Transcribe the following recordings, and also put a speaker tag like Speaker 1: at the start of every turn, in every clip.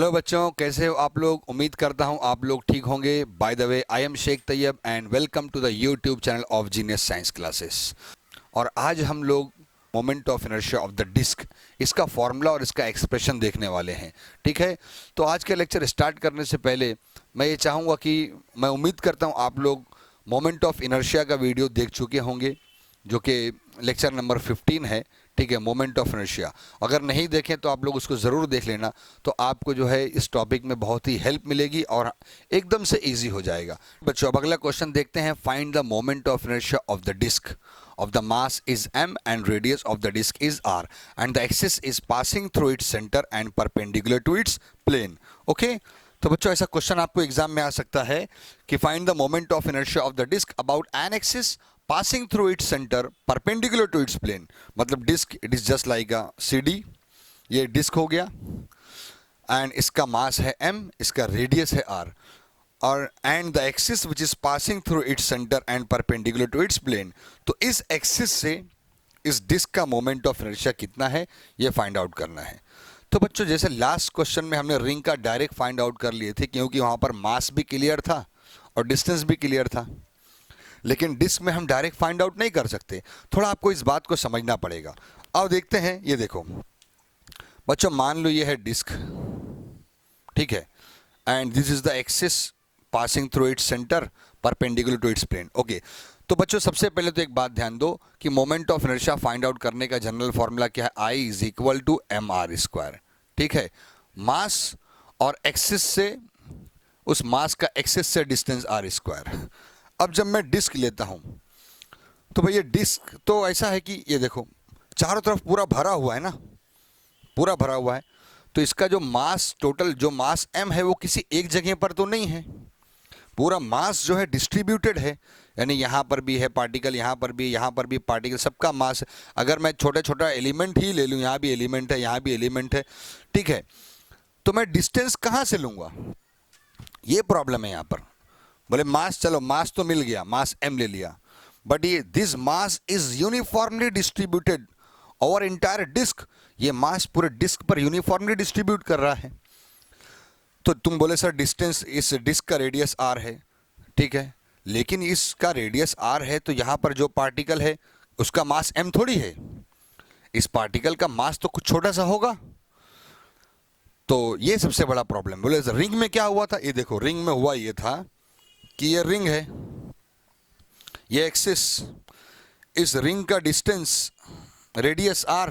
Speaker 1: Hello बच्चों, कैसे हो आप लोग। उम्मीद करता हूं आप लोग ठीक होंगे। By the way, I am Sheikh Tayyab and welcome to the YouTube channel of Genius Science Classes. और आज हम लोग moment of inertia of the disc, इसका फॉर्मूला और इसका एक्सप्रेशन देखने वाले हैं। ठीक है, तो आज के लेक्चर स्टार्ट करने से पहले मैं ये चाहूँगा कि मैं उम्मीद करता हूँ आप लोग मोमेंट ऑफ इनर्शिया का वीडियो देख चुके होंगे, जो कि लेक्चर नंबर 15 है। ठीक है, मोमेंट ऑफ इनर्शिया। अगर नहीं देखें तो आप लोग उसको ज़रूर देख लेना, तो आपको जो है इस टॉपिक में बहुत ही हेल्प मिलेगी और एकदम से इजी हो जाएगा। बच्चों, अब अगला क्वेश्चन देखते हैं। Find the moment of inertia of the disc of the mass is m and radius of the disk is r and the axis is passing through its center and perpendicular to its plane. Okay, तो बच्चों ऐसा question आपको exam में आ सकता है कि find the moment of inertia of the disc about an axis passing through its centre perpendicular to its plane. मतलब disc, it is just like a CD. ये डिस्क हो गया एंड इसका मास है m, इसका रेडियस है r, और and the axis which is passing through its centre and perpendicular to its plane. तो इस एक्सिस से इस डिस्क का मोमेंट ऑफ इनर्शिया कितना है ये फाइंड आउट करना है। तो बच्चों, जैसे लास्ट क्वेश्चन में हमने रिंग का डायरेक्ट फाइंड आउट कर लिए थे, क्योंकि वहाँ पर मास भी क्लियर था और डिस्टेंस भी क्लियर था। लेकिन डिस्क में हम डायरेक्ट फाइंड आउट नहीं कर सकते, थोड़ा आपको इस बात को समझना पड़ेगा। अब देखते हैं, ये देखो बच्चों, मान लो ये है डिस्क, ठीक है, and this is the axis passing through its centre perpendicular to its plane. Okay, तो बच्चों सबसे पहले तो एक बात ध्यान दो कि moment of inertia find out करने का जनरल फॉर्मूला क्या है, I is equal to M R square. ठीक है, मास और एक्सिस से, उस मास का एक्सिस से डिस्टेंस आर स्क्वायर। अब जब मैं डिस्क लेता हूं तो भैया डिस्क तो ऐसा है कि ये देखो चारों तरफ पूरा भरा हुआ है ना, पूरा भरा हुआ है। तो इसका जो मास, टोटल जो मास m है वो किसी एक जगह पर तो नहीं है, पूरा मास जो है डिस्ट्रीब्यूटेड है। यानी यहाँ पर भी है पार्टिकल, यहाँ पर भी पार्टिकल, सबका मास। अगर मैं छोटा छोटा एलिमेंट ही ले लूँ, यहाँ भी एलिमेंट है, यहाँ भी एलिमेंट है, ठीक है, तो मैं डिस्टेंस कहाँ से लूँगा, ये प्रॉब्लम है यहाँ पर। बोले मास, चलो मास तो मिल गया, मास m ले लिया, बट ये this mass is uniformly distributed over entire disc. ये मास पूरे डिस्क पर यूनिफॉर्मली डिस्ट्रीब्यूट कर रहा है। तो तुम बोले सर डिस्टेंस, इस डिस्क का रेडियस r है, ठीक है, लेकिन इसका रेडियस r है तो यहाँ पर जो पार्टिकल है उसका मास m थोड़ी है, इस पार्टिकल का मास तो कुछ छोटा सा होगा। तो ये सबसे बड़ा प्रॉब्लम। बोले सर रिंग में क्या हुआ था, ये देखो रिंग में हुआ ये था कि ये रिंग है, ये एक्सिस, इस रिंग का डिस्टेंस रेडियस r,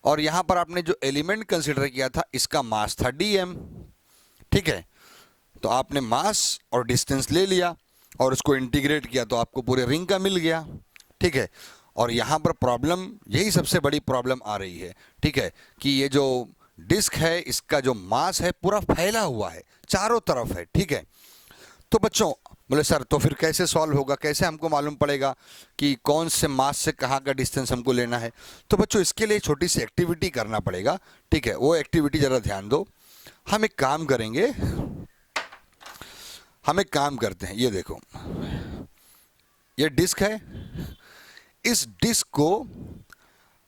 Speaker 1: और यहाँ पर आपने जो एलिमेंट कंसिडर किया था इसका मास था dm। ठीक है, तो आपने मास और डिस्टेंस ले लिया और उसको इंटीग्रेट किया तो आपको पूरे रिंग का मिल गया। ठीक है, और यहाँ पर प्रॉब्लम, यही सबसे बड़ी प्रॉब्लम आ रही है, ठीक है, कि ये जो डिस्क है इसका जो मास है पूरा फैला हुआ है, चारों तरफ है। ठीक है, तो बच्चों बोले सर तो फिर कैसे सॉल्व होगा, कैसे हमको मालूम पड़ेगा कि कौन से मास से कहाँ का डिस्टेंस हमको लेना है। तो बच्चों इसके लिए छोटी सी एक्टिविटी करना पड़ेगा। ठीक है, वो एक्टिविटी ज़रा ध्यान दो। हम एक काम करेंगे, हम एक काम करते हैं, ये देखो ये डिस्क है, इस डिस्क को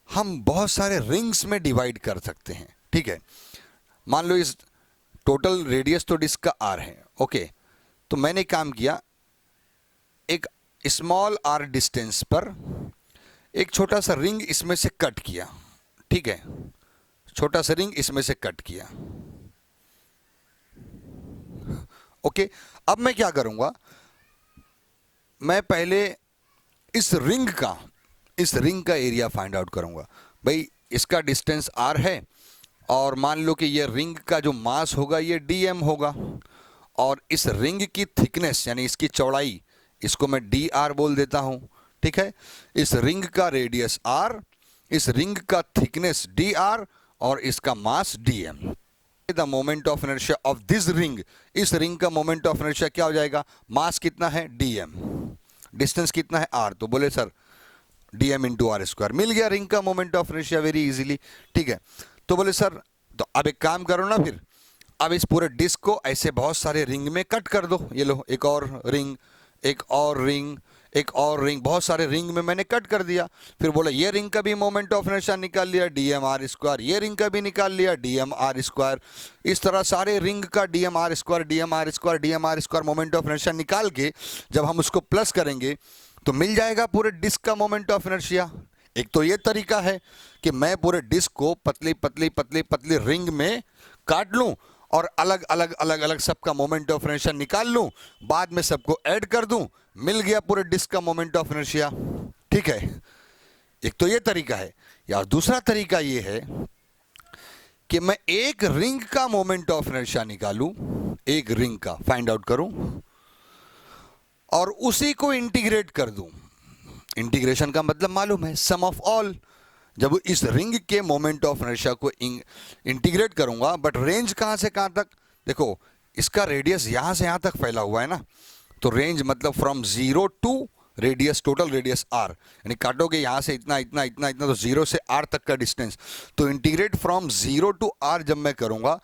Speaker 1: हम बहुत सारे रिंग्स में डिवाइड कर सकते हैं। ठीक है, मान लो इस टोटल रेडियस तो डिस्क का r है। ओके, तो मैंने काम किया, एक स्मॉल r डिस्टेंस पर एक छोटा सा रिंग इसमें से कट किया। ठीक है, छोटा सा रिंग इसमें से कट किया। ओके, अब मैं क्या करूंगा, मैं पहले इस रिंग का एरिया फाइंड आउट करूंगा। भाई इसका डिस्टेंस r है और मान लो कि ये रिंग का जो मास होगा ये dm होगा, और इस रिंग की थिकनेस यानी इसकी चौड़ाई, इसको मैं dr बोल देता हूं। ठीक है, इस रिंग का रेडियस r, इस रिंग का थिकनेस dr और इसका मास dm। The moment of inertia of this ring, इस रिंग का मोमेंट ऑफ इनर्शिया क्या हो जाएगा, मास कितना है dm, डिस्टेंस कितना है r, तो बोले sir dm into R square, मिल गया रिंग का moment of inertia very easily. ठीक है, तो बोले सर तो अब एक काम करो ना, फिर अब इस पूरे डिस्क को ऐसे बहुत सारे रिंग में कट कर दो। ये लो एक और रिंग, एक और रिंग, एक और रिंग, बहुत सारे रिंग में मैंने कट कर दिया। फिर बोला ये रिंग का भी मोमेंट ऑफ इनर्शिया निकाल लिया, dm_r², ये रिंग का भी निकाल लिया, dm_r²। इस तरह सारे रिंग का dm_r² मोमेंट ऑफ इनर्शिया निकाल के जब हम उसको प्लस करेंगे तो मिल जाएगा पूरे डिस्क का मोमेंट ऑफ इनर्शिया। एक तो ये तरीका है कि मैं पूरे डिस्क को पतली पतली पतली पतली रिंग में काट लूं और अलग अलग अलग अलग सबका मोमेंट ऑफ इनर्शिया निकाल लूं, बाद में सबको ऐड कर दूं, मिल गया पूरे डिस्क का मोमेंट ऑफ इनर्शिया। ठीक है, एक तो ये तरीका है। या दूसरा तरीका ये है कि मैं एक रिंग का मोमेंट ऑफ इनर्शिया निकालूं, एक रिंग का फाइंड आउट करूं और उसी को इंटीग्रेट कर दूं। इंटीग्रेशन का मतलब मालूम है, सम ऑफ ऑल। जब इस रिंग के मोमेंट ऑफ इनर्शिया को इंटीग्रेट करूंगा, बट रेंज कहां से कहां तक, देखो इसका रेडियस यहां से यहां तक फैला हुआ है ना, तो रेंज मतलब from 0 to radius, total radius r, यानी काटोगे यहां से इतना इतना इतना इतना, तो 0 से r तक का डिस्टेंस। तो इंटीग्रेट फ्रॉम 0 टू r जब मैं करूंगा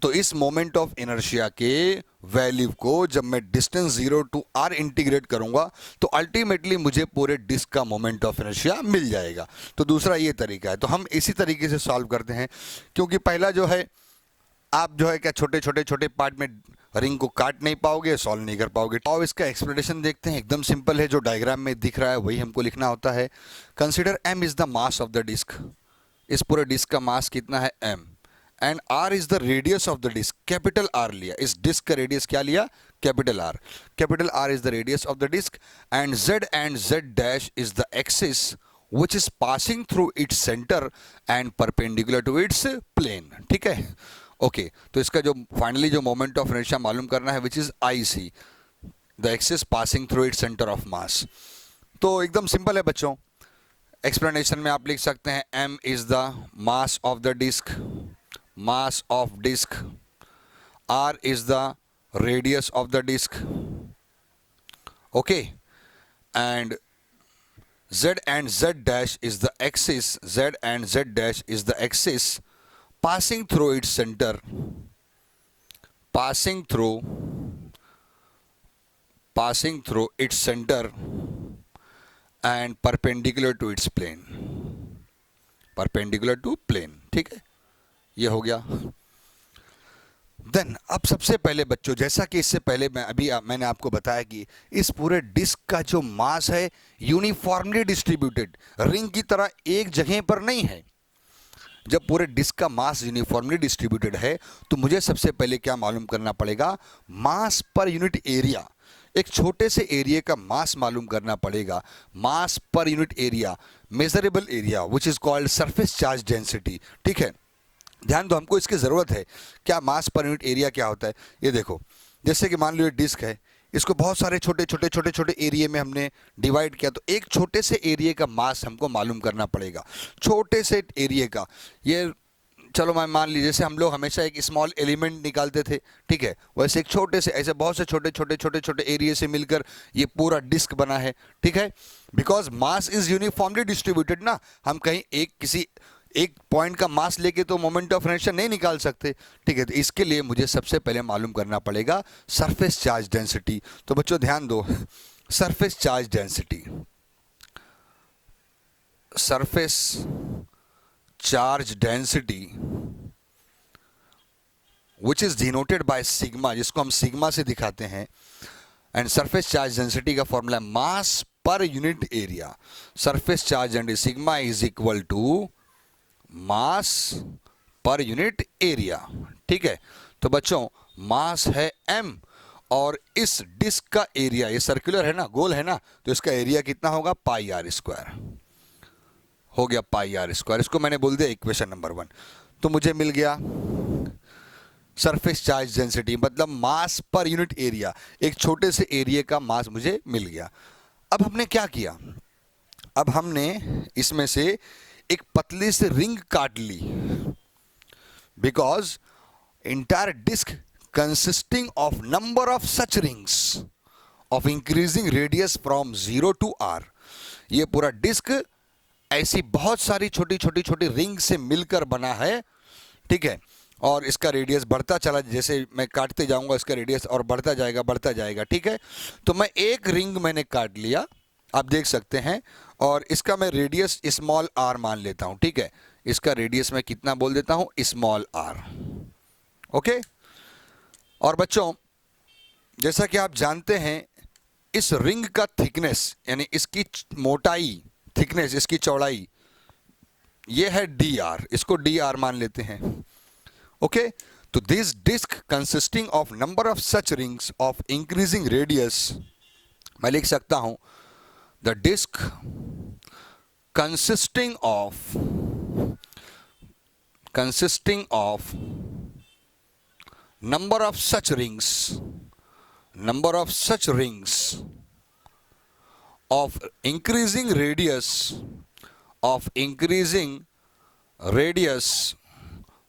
Speaker 1: तो इस मोमेंट ऑफ इनर्शिया के वैल्यू को जब मैं डिस्टेंस 0 टू r इंटीग्रेट करूंगा तो अल्टीमेटली मुझे पूरे डिस्क का मोमेंट ऑफ इनर्शिया मिल जाएगा। तो दूसरा ये तरीका है। तो हम इसी तरीके से सॉल्व करते हैं, क्योंकि पहला जो है आप जो है क्या छोटे छोटे छोटे पार्ट में रिंग को काट नहीं पाओगे, सॉल्व नहीं कर पाओगे। और इसका एक्सप्लेनेशन देखते हैं, एकदम सिंपल है, जो डायग्राम में दिख रहा है वही हमको लिखना होता है। Consider m is the mass of the disc, इस पूरे डिस्क का मास कितना है m, and r is the radius of the disc, capital R लिया, इस डिस्क का रेडियस क्या लिया, capital R। Capital R is the radius of the disc and z is the axis which is passing through its center and perpendicular to its plane। ठीक है, okay. तो इसका जो फाइनली जो मोमेंट ऑफ इनर्शिया मालूम करना है, which is IC, the axis passing through its centre of mass. तो एकदम सिंपल है बच्चों। एक्सप्लेनेशन में आप लिख सकते हैं m is the mass of the disc, mass of disc, r is the radius of the disc, okay, and z and z' is the axis, z and z' is the axis passing through its center, passing through its center and perpendicular to its plane, perpendicular to plane। ठीक है, ये हो गया। Then अब सबसे पहले बच्चों, जैसा कि इससे पहले मैंने आपको बताया कि इस पूरे डिस्क का जो मास है यूनिफॉर्मली डिस्ट्रीब्यूटेड, रिंग की तरह एक जगह पर नहीं है। जब पूरे डिस्क का मास यूनिफॉर्मली डिस्ट्रीब्यूटेड है तो मुझे सबसे पहले क्या मालूम करना पड़ेगा, मास पर यूनिट एरिया। एक छोटे से एरिया का मास मालूम करना पड़ेगा, mass per unit area, measurable area, which is called surface charge density. ठीक है, ध्यान दो, हमको इसकी ज़रूरत है। क्या मास पर यूनिट एरिया क्या होता है, ये देखो। जैसे कि मान लो ये डिस्क है, इसको बहुत सारे छोटे छोटे छोटे छोटे एरिया में हमने डिवाइड किया, तो एक छोटे से एरिया का मास हमको मालूम करना पड़ेगा। छोटे से एरिया का, ये चलो मैं मान लीजिए, जैसे हम लोग हमेशा एक स्मॉल एलिमेंट निकालते थे, ठीक है, वैसे एक छोटे से, ऐसे बहुत से छोटे छोटे छोटे छोटे एरिया से मिलकर ये पूरा डिस्क बना है। ठीक है, because mass is uniformly distributed ना, हम कहीं किसी एक पॉइंट का मास लेके तो मोमेंट ऑफ इनर्शिया नहीं निकाल सकते। ठीक है, तो इसके लिए मुझे सबसे पहले मालूम करना पड़ेगा सरफेस चार्ज डेंसिटी। तो बच्चों ध्यान दो, surface charge density, surface charge density which is denoted by sigma, जिसको हम सिग्मा से दिखाते हैं। एंड सरफेस चार्ज डेंसिटी का फॉर्मूला है mass per unit area. Surface charge density sigma is equal to mass per unit area. ठीक है, तो बच्चों मास है m और इस डिस्क का एरिया, ये सर्कुलर है ना, गोल है ना, तो इसका एरिया कितना होगा, पाई r स्क्वायर। हो गया पाई r स्क्वायर, इसको मैंने बोल दिया इक्वेशन नंबर 1। तो मुझे मिल गया सरफेस चार्ज डेंसिटी, मतलब मास पर यूनिट एरिया, एक छोटे से एरिया का मास मुझे मिल गया। अब हमने क्या किया, अब हमने इसमें से एक पतली से रिंग काट ली, because entire disc consisting of number of such rings of increasing radius from 0 to r। ये पूरा डिस्क ऐसी बहुत सारी छोटी छोटी छोटी रिंग से मिलकर बना है। ठीक है, और इसका रेडियस बढ़ता चला, जैसे मैं काटते जाऊंगा इसका रेडियस और बढ़ता जाएगा, ठीक है। तो मैं एक रिंग मैंने काट लिया, आप देख सकते हैं, और इसका मैं रेडियस स्मॉल आर मान लेता हूं, ठीक है। इसका रेडियस मैं कितना बोल देता हूं, स्मॉल आर, ओके। और बच्चों जैसा कि आप जानते हैं, इस रिंग का थिकनेस यानी इसकी मोटाई, थिकनेस इसकी चौड़ाई, ये है डी आर, इसको डी आर मान लेते हैं, ओके। तो this disc consisting of number of such rings of increasing radius, मैं लिख सकता हूं the disc consisting of number of such rings of increasing radius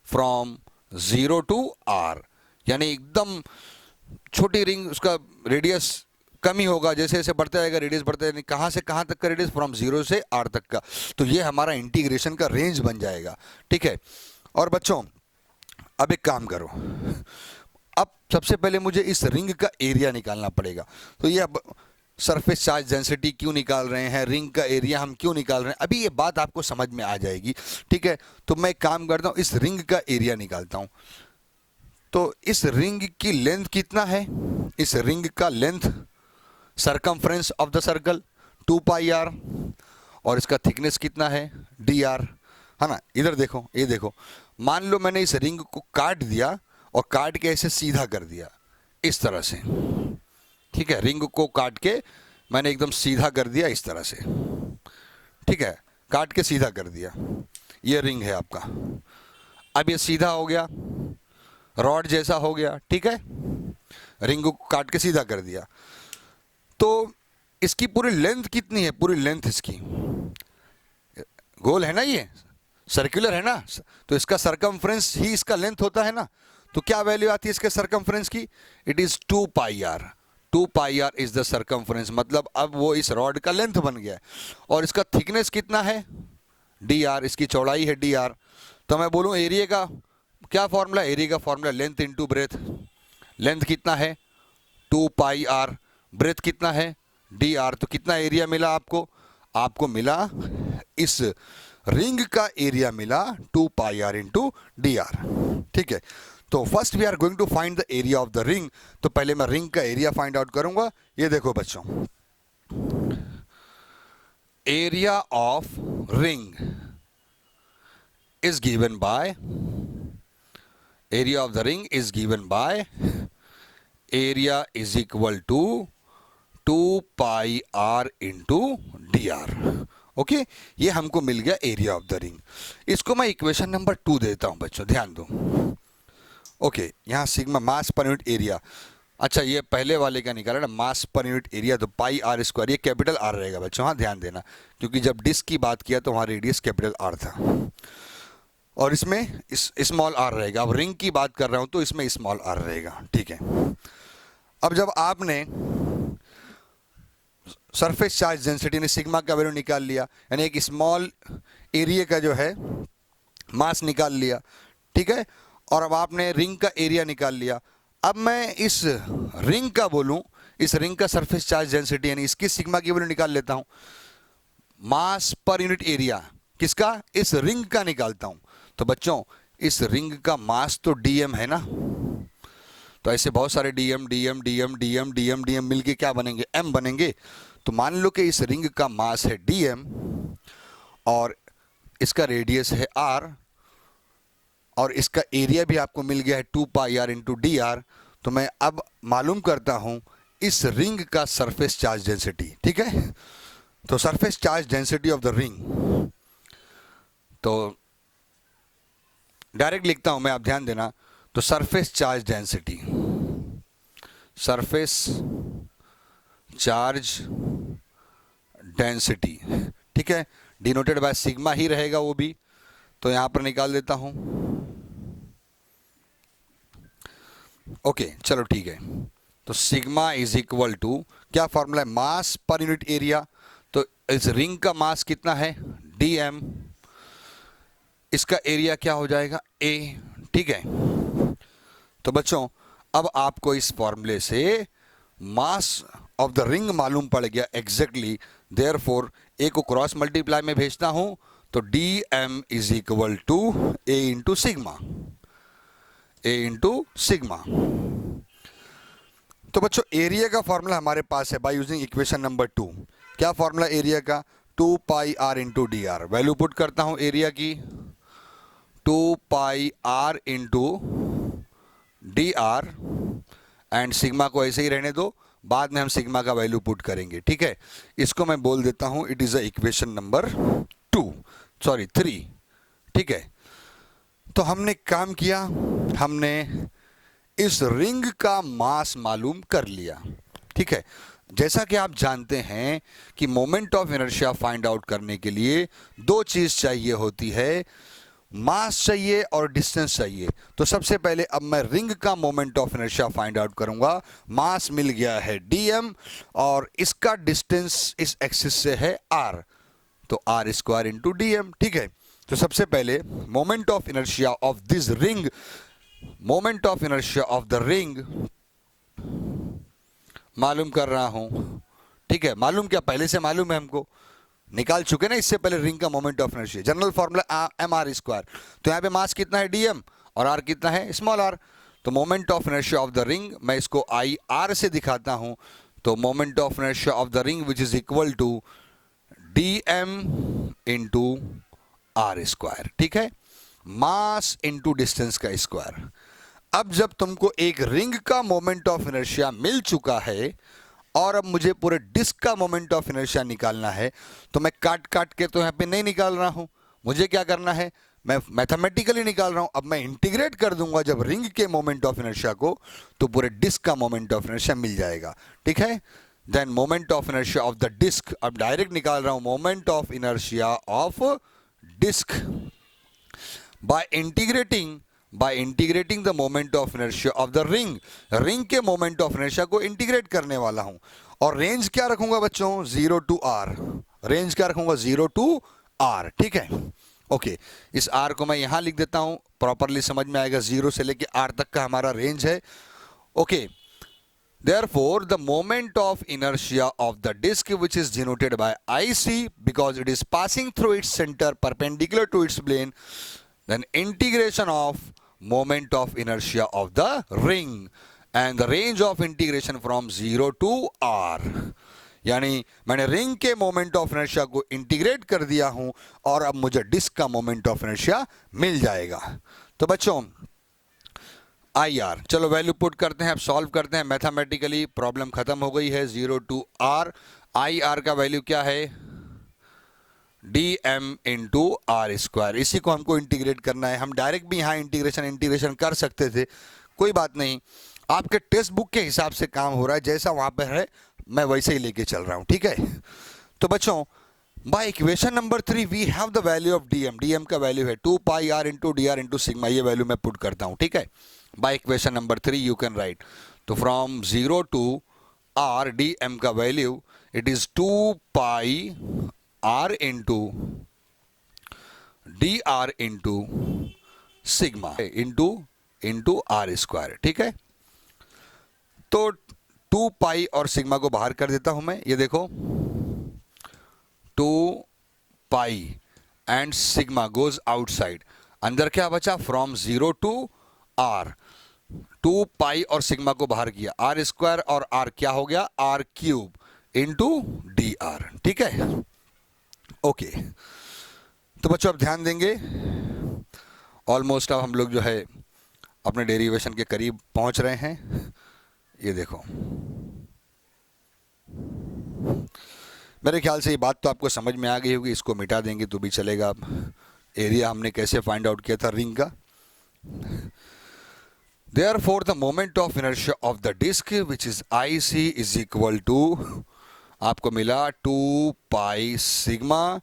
Speaker 1: from 0 to r, यानी एकदम छोटी रिंग, उसका रेडियस कम ही होगा, जैसे जैसे बढ़ता जाएगा रेडियस बढ़ता जाएगा, कहाँ से कहाँ तक का रेडियस, फ्रॉम 0 से r तक का। तो ये हमारा इंटीग्रेशन का रेंज बन जाएगा, ठीक है। और बच्चों अब एक काम करो, अब सबसे पहले मुझे इस रिंग का एरिया निकालना पड़ेगा। तो ये अब सरफेस चार्ज डेंसिटी क्यों निकाल रहे हैं, रिंग का एरिया हम क्यों निकाल रहे हैं, अभी ये बात आपको समझ में आ जाएगी, ठीक है। तो मैं एक काम करता हूँ, इस रिंग का एरिया निकालता हूँ। तो इस रिंग की लेंथ कितना है, इस रिंग का length circumference of the circle 2 pi R, और इसका थिकनेस कितना है, डी आर, है ना। इधर देखो, ये देखो, मान लो मैंने इस रिंग को काट दिया और काट के ऐसे सीधा कर दिया इस तरह से, ठीक है। रिंग को काट के मैंने एकदम सीधा कर दिया इस तरह से, ठीक है, काट के सीधा कर दिया, ये रिंग है आपका। अब ये सीधा हो गया, रॉड जैसा हो गया, ठीक है। रिंग को काट के सीधा कर दिया, तो इसकी पूरी लेंथ कितनी है, पूरी लेंथ इसकी, गोल है ना, ये सर्कुलर है ना, तो इसका सरकमफ्रेंस ही इसका लेंथ होता है ना। तो क्या वैल्यू आती है इसके सरकमफ्रेंस की, it is 2 pi R, 2 pi R is the circumference, मतलब अब वो इस रॉड का लेंथ बन गया है। और इसका थिकनेस कितना है, डी आर, इसकी चौड़ाई है डी आर। तो मैं बोलूँ एरिया का क्या फॉर्मूला, एरिया का formula length into breadth, length कितना है 2 पाई आर, ब्रेथ कितना है डी आर। तो कितना एरिया मिला आपको, आपको मिला इस रिंग का एरिया मिला 2 pi R into D R, ठीक है। तो first we are going to find the area of the ring. तो पहले मैं रिंग का एरिया फाइंड आउट करूंगा। ये देखो बच्चों, area of ring is given by, area of the ring is given by area is equal to 2 pi R into D R, okay. ये हमको मिल गया एरिया ऑफ द रिंग। इसको मैं इक्वेशन नंबर 2 देता हूं बच्चों, ध्यान दो, ओके। यहाँ सिग्मा मास पर यूनिट एरिया, अच्छा ये पहले वाले का निकाला ना, मास पर यूनिट एरिया, तो पाई आर स्क्वायर, ये कैपिटल आर रहेगा बच्चों, हाँ ध्यान देना, क्योंकि जब डिस्क की बात किया तो वहाँ रेडियस कैपिटल आर था और इसमें स्मॉल आर रहेगा। अब रिंग की बात कर रहा हूँ तो इसमें स्मॉल आर रहेगा, ठीक है। अब जब आपने सरफेस चार्ज डेंसिटी ने सिग्मा का वैल्यू निकाल लिया, यानी एक स्मॉल एरिया का जो है मास निकाल लिया, ठीक है। और अब आपने रिंग का एरिया निकाल लिया। अब मैं इस रिंग का बोलूं, इस रिंग का सरफेस चार्ज डेंसिटी यानी इसकी सिग्मा की वैल्यू निकाल लेता हूं। मास पर यूनिट एरिया किसका, इस रिंग का निकालता हूं। तो बच्चों इस रिंग का मास तो डीएम है ना, तो ऐसे बहुत सारे DM DM DM DM DM DM मिलके क्या बनेंगे, एम बनेंगे। तो मान लो कि इस रिंग का मास है डीएम और इसका रेडियस है आर और इसका एरिया भी आपको मिल गया है 2 pi R into D are. तो मैं अब मालूम करता हूं इस रिंग का सरफेस चार्ज डेंसिटी, ठीक है। तो surface charge density of the ring, तो डायरेक्ट लिखता हूं मैं, आप ध्यान देना। तो surface charge density, surface charge density, ठीक है, डिनोटेड बाय सिग्मा ही रहेगा वो भी। तो यहां पर निकाल देता हूं, ओके चलो ठीक है। तो सिग्मा इज इक्वल टू क्या फॉर्मूला है, मास पर यूनिट एरिया। तो इस रिंग का मास कितना है डीएम, इसका एरिया क्या हो जाएगा ए, ठीक है। तो बच्चों अब आपको इस फॉर्मूले से मास ऑफ द रिंग मालूम पड़ गया एग्जैक्टली, देयरफॉर ए को क्रॉस मल्टीप्लाई में भेजता हूं तो D M is equal to A into sigma, A into sigma. तो बच्चों एरिया का फॉर्मूला हमारे पास है बाय यूजिंग इक्वेशन नंबर 2। क्या फॉर्मूला एरिया का? 2 pi R into D R. Value put करता हूं एरिया की 2 pi R into D R, and sigma को ऐसे ही रहने दो, बाद में हम सिग्मा का वैल्यू पुट करेंगे, ठीक है। इसको मैं बोल देता हूं it is a equation number 3, ठीक है। तो हमने काम किया, हमने इस रिंग का मास मालूम कर लिया, ठीक है। जैसा कि आप जानते हैं कि moment of inertia find out करने के लिए दो चीज चाहिए होती है, मास चाहिए और डिस्टेंस चाहिए। तो सबसे पहले अब मैं रिंग का moment of inertia find out करूंगा। मास मिल गया है dm और इसका डिस्टेंस इस एक्सिस से है r, तो r स्क्वायर इंटू dm, ठीक है। तो सबसे पहले moment of inertia of this ring, moment of inertia of the ring मालूम कर रहा हूं, ठीक है। मालूम क्या? पहले से मालूम है, हमको निकाल चुके ना इससे पहले रिंग का moment of inertia. General formula M R square. तो यहाँ पे मास कितना है dm और r कितना है स्मॉल r। तो moment of inertia of the ring मैं इसको आई आर से दिखाता हूं, तो moment of inertia of the ring which is equal to dm into R square, ठीक है। मास इंटू डिस्टेंस का स्क्वायर। अब जब तुमको एक रिंग का मोमेंट ऑफ इनर्शिया मिल चुका है और अब मुझे पूरे डिस्क का मोमेंट ऑफ इनर्शिया निकालना है, तो मैं काट काट के तो यहाँ पे नहीं निकाल रहा हूँ, मुझे क्या करना है, मैं मैथमेटिकली निकाल रहा हूँ। अब मैं इंटीग्रेट कर दूंगा जब रिंग के मोमेंट ऑफ इनर्शिया को, तो पूरे डिस्क का मोमेंट ऑफ इनर्शिया मिल जाएगा, ठीक है। Then moment of inertia of the disc, अब डायरेक्ट निकाल रहा हूँ moment of inertia of disc by integrating the moment of inertia of the ring. Ring के मोमेंट ऑफ इनर्शिया को इंटीग्रेट करने वाला हूं और रेंज क्या रखूंगा बच्चों? 0 टू r। रेंज क्या रखूंगा? 0 टू r, ठीक है। ओके, इस r को मैं यहां लिख देता हूं, प्रॉपरली समझ में आएगा। 0 से लेके r तक का हमारा रेंज है, okay. Therefore, the moment of inertia of the disk, which is denoted by IC, because it is passing through its center perpendicular to its plane, then integration of moment of inertia of the ring, and the range of integration from 0 to r। यानी मैंने ring के moment of inertia को integrate कर दिया हूं और अब मुझे डिस्क का मोमेंट ऑफ इनर्शिया मिल जाएगा। तो बच्चों आई आर, चलो वैल्यू पुट करते हैं, अब सॉल्व करते हैं मैथमेटिकली। प्रॉब्लम खत्म हो गई है। 0 टू आर, आई आर का वैल्यू क्या है? dm into R square. इसी को हमको इंटीग्रेट करना है। हम डायरेक्ट भी यहाँ इंटीग्रेशन कर सकते थे, कोई बात नहीं। आपके टेक्स्ट बुक के हिसाब से काम हो रहा है, जैसा वहाँ पर है मैं वैसे ही लेके चल रहा हूँ, ठीक है। तो बच्चों by equation number 3 we have the value of dm। dm का वैल्यू है 2 pi R into D R into sigma. ये वैल्यू मैं पुट करता हूँ, ठीक है। By equation number 3 you can write, तो फ्रॉम 0 टू r dm का value it is 2 pi r into D R into sigma into R square, ठीक है। तो 2 पाई और सिग्मा को बाहर कर देता हूं मैं, ये देखो 2 पाई एंड सिग्मा गोज आउटसाइड। अंदर क्या बचा? फ्रॉम 0 टू r, 2 पाई और सिग्मा को बाहर किया, आर स्क्वायर और r क्या हो गया? r cube into D R, ठीक है। ओके, तो बच्चों अब ध्यान देंगे, ऑलमोस्ट अब हम लोग जो है अपने डेरिवेशन के करीब पहुंच रहे हैं। ये देखो, मेरे ख्याल से ये बात तो आपको समझ में आ गई होगी, इसको मिटा देंगे तो भी चलेगा। अब एरिया हमने कैसे फाइंड आउट किया था रिंग का। Therefore, the moment of inertia of the disk, which is IC, is equal to, आपको मिला 2 pi sigma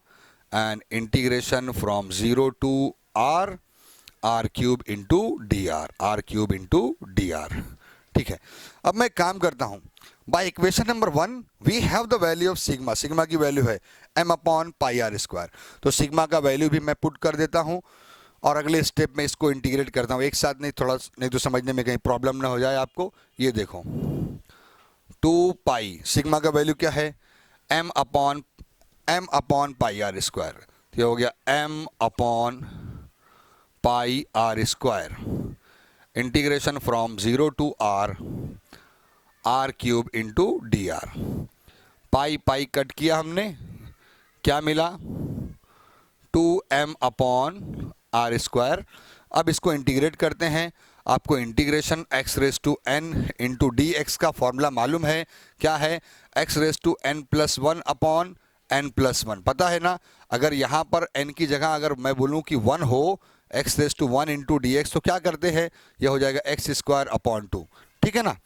Speaker 1: and integration from 0 to r, r cube into D R, r cube into D R, ठीक है। अब मैं काम करता हूं, by equation number 1 we have the value of sigma. Sigma की वैल्यू है m upon pi R square. तो सिग्मा का वैल्यू भी मैं पुट कर देता हूं और अगले स्टेप में इसको इंटीग्रेट करता हूँ एक साथ, नहीं थोड़ा, नहीं तो समझने में कहीं प्रॉब्लम ना हो जाए आपको। ये देखो 2 पाई, सिग्मा का वैल्यू क्या है, m upon pi R square. ये हो गया m upon pi R square, integration from 0 to r cube into D R. Pi pi cut किया हमने, क्या मिला, 2m अपॉन आर स्क्वायर। अब इसको इंटीग्रेट करते हैं। आपको integration x raise to n into D X का फॉर्मूला मालूम है, क्या है, x raise to n plus 1 upon n plus 1, पता है ना। अगर यहाँ पर n की जगह अगर मैं बोलूँ कि 1 हो, x raise to 1 into D X, तो क्या करते हैं, ये हो जाएगा x स्क्वायर अपॉन 2, ठीक है ना।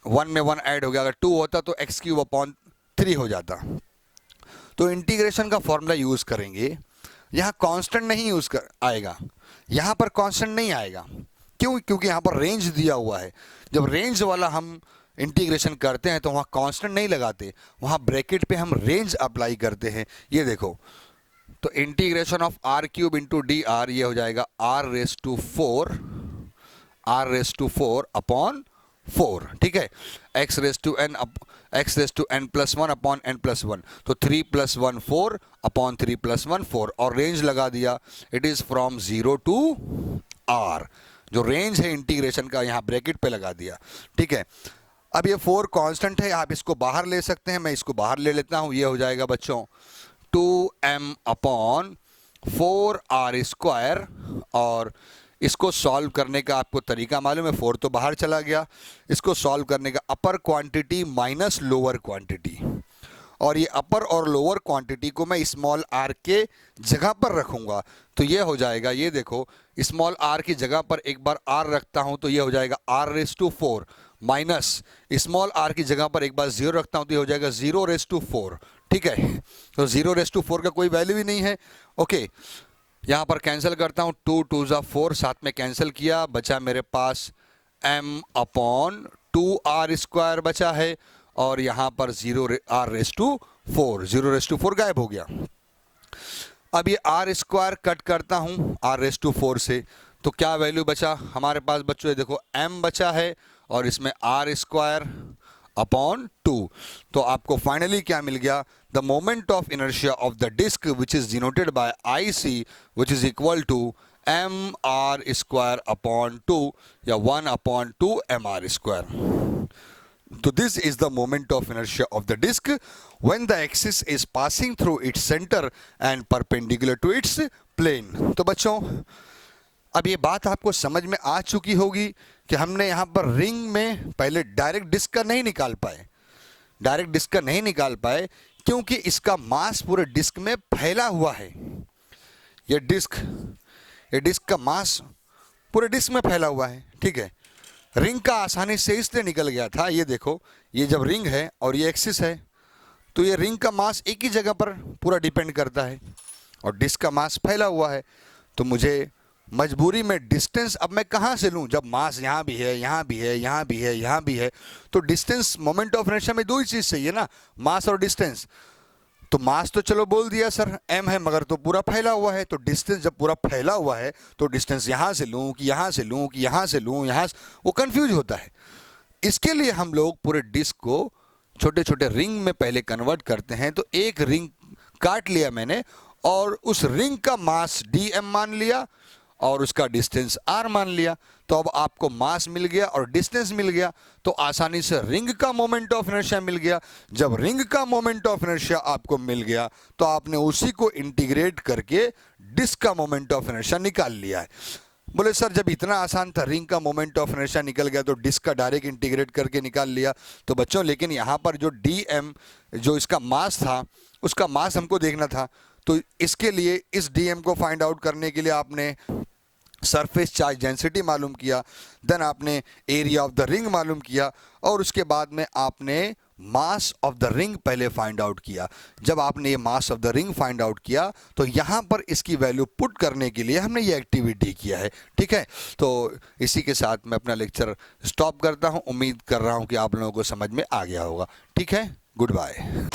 Speaker 1: 1 में 1 ऐड हो गया, अगर 2 होता तो x क्यूब अपॉन 3 हो जाता। तो इंटीग्रेशन का फॉर्मूला यूज़ करेंगे। यहाँ कांस्टेंट नहीं यूज़ कर आएगा, यहाँ पर कांस्टेंट नहीं आएगा। क्यों, क्योंकि यहाँ पर रेंज दिया हुआ है। जब रेंज वाला हम इंटीग्रेशन करते हैं तो वहाँ कांस्टेंट नहीं लगाते, वहाँ ब्रैकेट पे हम रेंज अप्लाई करते हैं। ये देखो, तो integration of R cube into D R, ये हो जाएगा r रेस टू 4 अपॉन 4, ठीक है। x raise to n plus 1 upon n plus 1, तो 3 प्लस 1 4 अपॉन 3 प्लस 1 4, और रेंज लगा दिया, it is from 0 to r। जो रेंज है इंटीग्रेशन का यहाँ ब्रैकेट पे लगा दिया, ठीक है। अब ये 4 कांस्टेंट है, आप इसको बाहर ले सकते हैं, मैं इसको बाहर ले लेता हूँ। ये हो जाएगा बच्चों 2m अपॉन 4r स्क्वायर, और इसको सॉल्व करने का आपको तरीका मालूम है, 4 तो बाहर चला गया। इसको सॉल्व करने का अपर क्वांटिटी माइनस लोअर क्वांटिटी, और ये अपर और लोअर क्वांटिटी को मैं स्मॉल r के जगह पर रखूंगा। तो ये हो जाएगा, ये देखो, स्मॉल r की जगह पर एक बार r रखता हूं तो ये हो जाएगा r raise to 4, minus small r की जगह पर एक बार 0 रखता हूं तो ये हो जाएगा 0 रेस टू 4, ठीक है। तो 0 रेस टू 4 का कोई वैल्यू ही नहीं है, ओके। यहाँ पर कैंसिल करता हूँ, 2 2 ज़ा 4, साथ में कैंसिल किया, बचा मेरे पास m अपॉन 2r स्क्वायर बचा है, और यहाँ पर 0 r raise to 4, 0 raise to 4 गायब हो गया। अब ये r स्क्वायर कट करता हूँ r रेस टू 4 से, तो क्या वैल्यू बचा हमारे पास बच्चों, ये देखो m बचा है, और इसमें r स्क्वायर अपॉन 2। तो आपको फाइनली क्या मिल गया, the moment of inertia of the disc which is denoted by IC which is equal to mr square upon 2, या 1 upon 2 mr square. So this is the moment of inertia of the disk when the axis is passing through its center and perpendicular to its plane। तो बच्चों, अब ये बात आपको समझ में आ चुकी होगी कि हमने यहाँ पर रिंग में पहले डायरेक्ट डिस्क का नहीं निकाल पाए, क्योंकि इसका मास पूरे डिस्क में फैला हुआ है। ये डिस्क का मास पूरे डिस्क में फैला हुआ है, ठीक है। रिंग का आसानी से इसलिए निकल गया था, ये देखो, ये जब रिंग है और ये एक्सिस है, तो ये रिंग का मास एक ही जगह पर पूरा डिपेंड करता है, और डिस्क का मास फैला हुआ है। तो मुझे मजबूरी में डिस्टेंस अब मैं कहाँ से लूँ, जब मास यहाँ भी है, यहाँ भी है, यहाँ भी है, यहाँ भी है, तो डिस्टेंस मोमेंट ऑफ इनर्शिया में दो ही चीज़ चाहिए ना, मास और डिस्टेंस। तो मास तो चलो बोल दिया सर m है, मगर तो पूरा फैला हुआ है, तो डिस्टेंस जब पूरा फैला हुआ है तो डिस्टेंस यहाँ से लूँ कि यहाँ से लूँ कि यहाँ से लूँ, यहाँ से, वो कंफ्यूज होता है। इसके लिए हम लोग पूरे डिस्क को छोटे छोटे रिंग में पहले कन्वर्ट करते हैं। तो एक रिंग काट लिया मैंने, और उस रिंग का मास dm मान लिया, और उसका डिस्टेंस r मान लिया। तो अब आपको मास मिल गया और डिस्टेंस मिल गया, तो आसानी से रिंग का मोमेंट ऑफ इनर्शिया मिल गया। जब रिंग का मोमेंट ऑफ इनर्शिया आपको मिल गया, तो आपने उसी को इंटीग्रेट करके डिस्क का मोमेंट ऑफ इनर्शिया निकाल लिया है। बोले सर जब इतना आसान था, रिंग का मोमेंट ऑफ इनर्शिया निकल गया, तो डिस्क का डायरेक्ट इंटीग्रेट करके निकाल लिया। तो बच्चों, लेकिन यहाँ पर जो dm, जो इसका मास था, उसका मास हमको देखना था। तो इसके लिए इस dm को फाइंड आउट करने के लिए आपने सरफेस चार्ज डेंसिटी मालूम किया, देन आपने एरिया ऑफ द रिंग मालूम किया, और उसके बाद में आपने मास ऑफ द रिंग पहले फाइंड आउट किया। जब आपने ये मास of the ring find out किया, तो यहाँ पर इसकी वैल्यू पुट करने के लिए हमने ये एक्टिविटी किया है, ठीक है। तो इसी के साथ मैं अपना लेक्चर स्टॉप करता हूँ। उम्मीद कर रहा हूँ कि आप लोगों को समझ में आ गया होगा, ठीक है। Good bye.